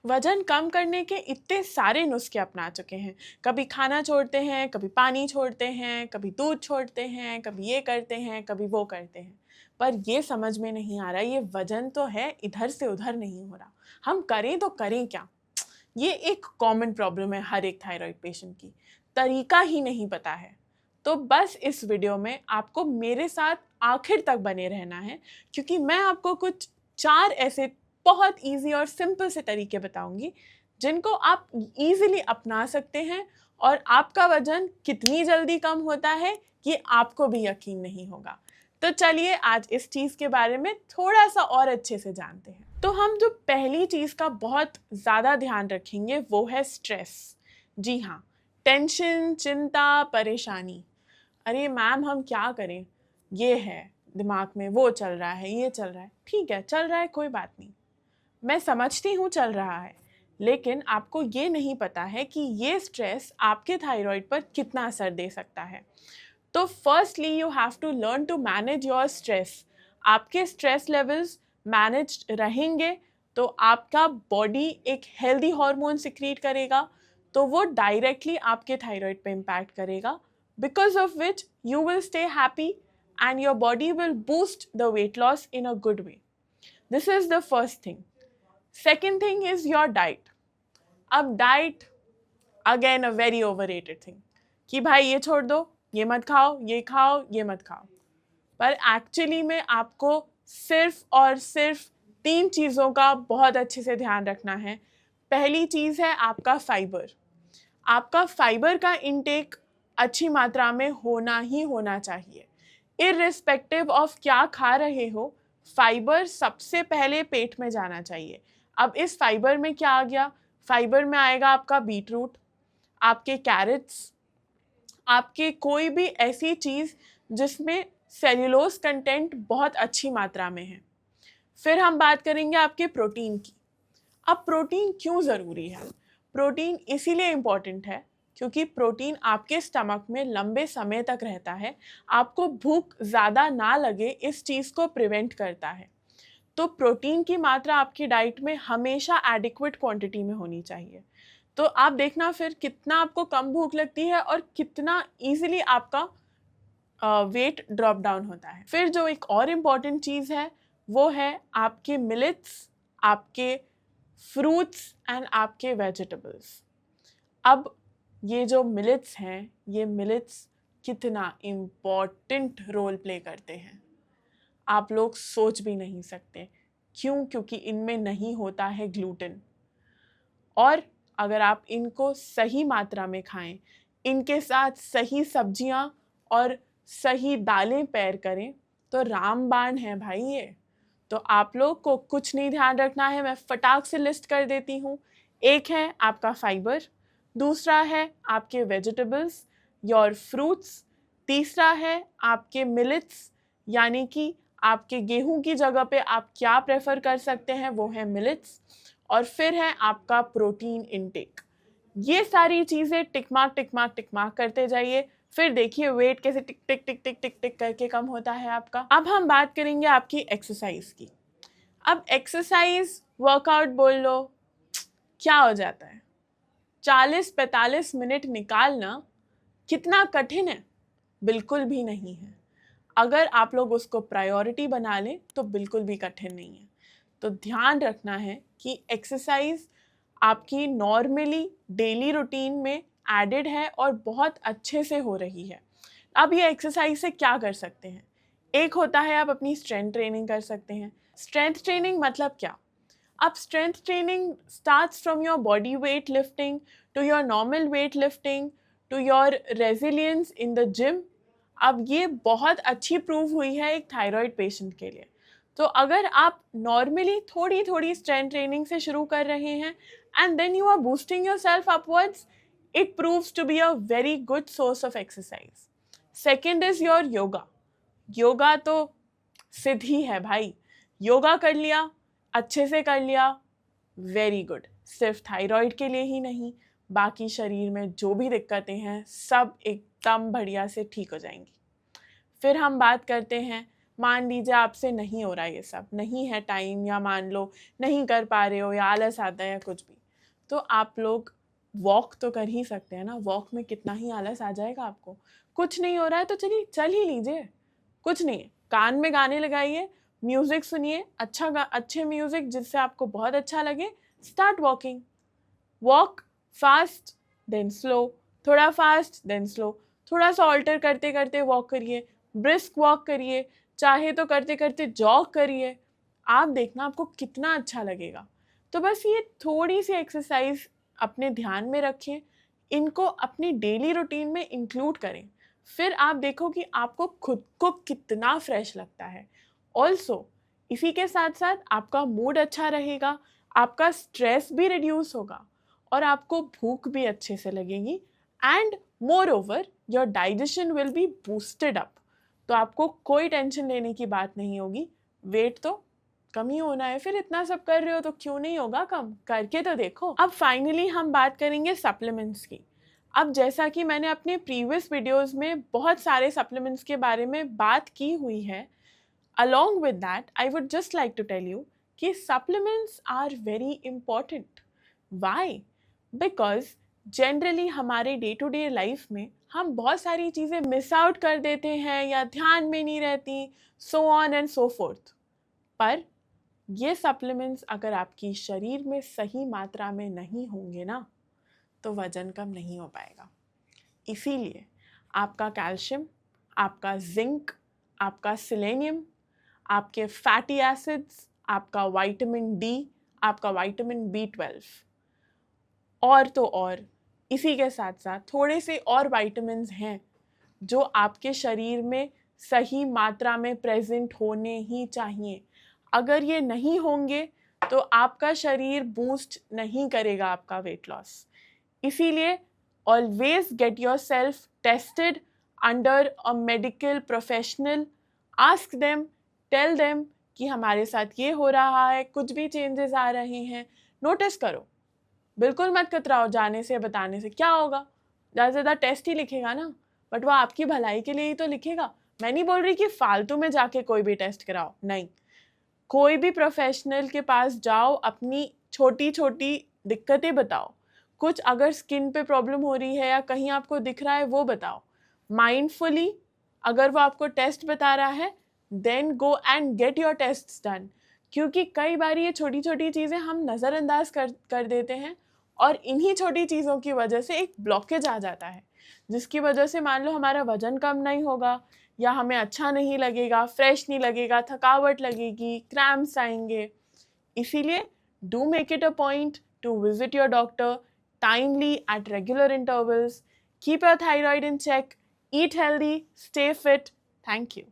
वजन कम करने के इतने सारे नुस्खे अपना चुके हैं। कभी खाना छोड़ते हैं, कभी पानी छोड़ते हैं, कभी दूध छोड़ते हैं, कभी ये करते हैं, कभी वो करते हैं। पर ये समझ में नहीं आ रहा, ये वजन तो है, इधर से उधर नहीं हो रहा। हम करें तो करें क्या? ये एक कॉमन प्रॉब्लम है हर एक थायराइड पेशेंट की। तरीका ही नहीं पता है। तो बस इस वीडियो में आपको मेरे साथ आखिर तक बने रहना है, क्योंकि मैं आपको कुछ 4 ऐसे बहुत ईज़ी और सिंपल से तरीके बताऊंगी जिनको आप ईज़िली अपना सकते हैं और आपका वजन कितनी जल्दी कम होता है ये आपको भी यकीन नहीं होगा। तो चलिए आज इस चीज़ के बारे में थोड़ा सा और अच्छे से जानते हैं। तो हम जो पहली चीज़ का बहुत ज़्यादा ध्यान रखेंगे वो है स्ट्रेस। जी हाँ, टेंशन, चिंता, परेशानी। अरे मैम हम क्या करें, ये है दिमाग में, वो चल रहा है, ये चल रहा है। ठीक है, चल रहा है, कोई बात नहीं, मैं समझती हूँ चल रहा है, लेकिन आपको ये नहीं पता है कि ये स्ट्रेस आपके थायराइड पर कितना असर दे सकता है। तो firstly you have to learn to manage your stress. आपके स्ट्रेस लेवल्स मैनेज रहेंगे तो आपका बॉडी एक हेल्दी हार्मोन सिक्रीट करेगा, तो वो डायरेक्टली आपके थायराइड पे इम्पैक्ट करेगा, because of which you will stay happy and your body will boost the weight loss in a good way. This is the first thing. Second thing is your diet. अब diet again a very overrated thing कि भाई ये छोड़ दो, ये मत खाओ, ये खाओ, ये मत खाओ। पर एक्चुअली में आपको सिर्फ और सिर्फ 3 चीज़ों का बहुत अच्छे से ध्यान रखना है। पहली चीज़ है आपका फाइबर। आपका फाइबर का इनटेक अच्छी मात्रा में होना ही होना चाहिए। इर्रिस्पेक्टिव ऑफ क्या खा रहे हो, फाइबर सबसे पहले पेट में जाना चाहिए। अब इस फाइबर में क्या आ गया? फाइबर में आएगा आपका बीट रूट, आपके कैरेट्स, आपके कोई भी ऐसी चीज़ जिसमें सेल्यूलोज कंटेंट बहुत अच्छी मात्रा में है। फिर हम बात करेंगे आपके प्रोटीन की। अब प्रोटीन क्यों ज़रूरी है? प्रोटीन इसीलिए इम्पॉर्टेंट है क्योंकि प्रोटीन आपके स्टमक में लंबे समय तक रहता है, आपको भूख ज़्यादा ना लगे इस चीज़ को प्रिवेंट करता है। तो प्रोटीन की मात्रा आपकी डाइट में हमेशा एडिक्वेट क्वांटिटी में होनी चाहिए। तो आप देखना फिर कितना आपको कम भूख लगती है और कितना इजीली आपका वेट ड्रॉप डाउन होता है। फिर जो एक और इम्पॉर्टेंट चीज़ है वो है आपके मिलेट्स, आपके फ्रूट्स एंड आपके वेजिटेबल्स। अब ये जो मिलेट्स हैं, ये मिलेट्स कितना इम्पॉर्टेंट रोल प्ले करते हैं आप लोग सोच भी नहीं सकते। क्यों? क्योंकि इनमें नहीं होता है ग्लूटेन। और अगर आप इनको सही मात्रा में खाएं, इनके साथ सही सब्जियां और सही दालें पेयर करें तो रामबाण है भाई ये। तो आप लोग को कुछ नहीं ध्यान रखना है, मैं फटाक से लिस्ट कर देती हूँ। एक है आपका फाइबर, दूसरा है आपके वेजिटेबल्स, योर फ्रूट्स, तीसरा है आपके मिलेट्स, यानी कि आपके गेहूं की जगह पे आप क्या प्रेफर कर सकते हैं वो है मिलेट्स, और फिर है आपका प्रोटीन इनटेक। ये सारी चीज़ें टिक मार्क करते जाइए, फिर देखिए वेट कैसे टिक टिक टिक टिक टिक टिक करके कम होता है आपका। अब हम बात करेंगे आपकी एक्सरसाइज की। अब एक्सरसाइज वर्कआउट बोल लो, क्या हो जाता है? 40-45 मिनट निकालना कितना कठिन है? बिल्कुल भी नहीं है। अगर आप लोग उसको प्रायोरिटी बना लें तो बिल्कुल भी कठिन नहीं है। तो ध्यान रखना है कि एक्सरसाइज आपकी नॉर्मली डेली रूटीन में एडेड है और बहुत अच्छे से हो रही है। अब ये एक्सरसाइज से क्या कर सकते हैं? एक होता है आप अपनी स्ट्रेंथ ट्रेनिंग कर सकते हैं। स्ट्रेंथ ट्रेनिंग मतलब क्या? अब strength training starts from your body weight lifting to your normal weight lifting to your resilience in the gym. अब ये बहुत अच्छी प्रूव हुई है एक थायराइड पेशेंट के लिए। तो अगर आप नॉर्मली थोड़ी थोड़ी स्ट्रेंथ ट्रेनिंग से शुरू कर रहे हैं and then you are boosting yourself upwards, it proves to be a very good source of exercise. Second is your yoga. Yoga तो सिद्ध ही है भाई। योगा कर लिया, अच्छे से कर लिया, वेरी गुड। सिर्फ थायराइड के लिए ही नहीं, बाकी शरीर में जो भी दिक्कतें हैं सब एकदम बढ़िया से ठीक हो जाएंगी। फिर हम बात करते हैं मान लीजिए आपसे नहीं हो रहा है, ये सब नहीं है टाइम, या मान लो नहीं कर पा रहे हो, या आलस आता है, या कुछ भी, तो आप लोग वॉक तो कर ही सकते हैं ना। वॉक में कितना ही आलस आ जाएगा आपको। कुछ नहीं हो रहा है तो चलिए चल ही लीजिए, कुछ नहीं है, कान में गाने लगाइए, म्यूजिक सुनिए, अच्छे म्यूजिक जिससे आपको बहुत अच्छा लगे, start walking. Walk fast then slow, थोड़ा फास्ट देन स्लो, थोड़ा सा ऑल्टर करते करते वॉक करिए, ब्रिस्क वॉक करिए, चाहे तो करते करते जॉग करिए। आप देखना आपको कितना अच्छा लगेगा। तो बस ये थोड़ी सी एक्सरसाइज अपने ध्यान में रखें, इनको अपनी डेली रूटीन में इंक्लूड करें, फिर आप देखो कि आपको खुद को कितना फ्रेश लगता है। ऑल्सो इसी के साथ साथ आपका मूड अच्छा रहेगा, आपका स्ट्रेस भी रिड्यूस होगा, और आपको भूख भी अच्छे से लगेगी, and more over your digestion will be boosted up. तो आपको कोई टेंशन लेने की बात नहीं होगी। वेट तो कम ही होना है, फिर इतना सब कर रहे हो तो क्यों नहीं होगा कम, करके तो देखो। अब फाइनली हम बात करेंगे सप्लीमेंट्स की। अब जैसा कि मैंने अपने प्रीवियस वीडियोस में बहुत सारे सप्लीमेंट्स के बारे में बात की हुई है, along with that I would just like to tell you कि supplements are very important. Why? Because generally हमारे डे टू डे लाइफ में हम बहुत सारी चीज़ें मिस आउट कर देते हैं या ध्यान में नहीं रहती, so on and so fourth. पर ये सप्लीमेंट्स अगर आपकी शरीर में सही मात्रा में नहीं होंगे ना, तो वजन कम नहीं हो पाएगा। इसीलिए आपका कैल्शियम, आपका जिंक, आपका सेलेनियम, आपके फैटी एसिड्स, आपका विटामिन डी, आपका विटामिन B12, और तो और इसी के साथ साथ थोड़े से और विटामिन्स हैं जो आपके शरीर में सही मात्रा में प्रेजेंट होने ही चाहिए। अगर ये नहीं होंगे तो आपका शरीर बूस्ट नहीं करेगा आपका वेट लॉस। इसीलिए always get yourself tested under a medical professional. Ask them, tell them कि हमारे साथ ये हो रहा है, कुछ भी चेंजेस आ रहे हैं, नोटिस करो। बिल्कुल मत कतराओ जाने से, बताने से क्या होगा, ज़्यादा से ज़्यादा टेस्ट ही लिखेगा ना, बट वो आपकी भलाई के लिए ही तो लिखेगा। मैं नहीं बोल रही कि फालतू में जाके कोई भी टेस्ट कराओ, नहीं, कोई भी प्रोफेशनल के पास जाओ, अपनी छोटी छोटी दिक्कतें बताओ, कुछ अगर स्किन पे प्रॉब्लम हो रही है या कहीं आपको दिख रहा है वो बताओ, माइंडफुली अगर वो आपको टेस्ट बता रहा है then go and get your tests done. क्योंकि कई बार ये छोटी छोटी चीज़ें हम नज़रअंदाज कर देते हैं, और इन्हीं छोटी चीज़ों की वजह से एक ब्लॉकेज आ जाता है, जिसकी वजह से मान लो हमारा वजन कम नहीं होगा, या हमें अच्छा नहीं लगेगा, फ्रेश नहीं लगेगा, थकावट लगेगी, क्रैम्प्स आएंगे। इसीलिए do make it a point two visit your doctor timely at regular intervals. Keep your thyroid in check, eat healthy, stay fit. Thank you.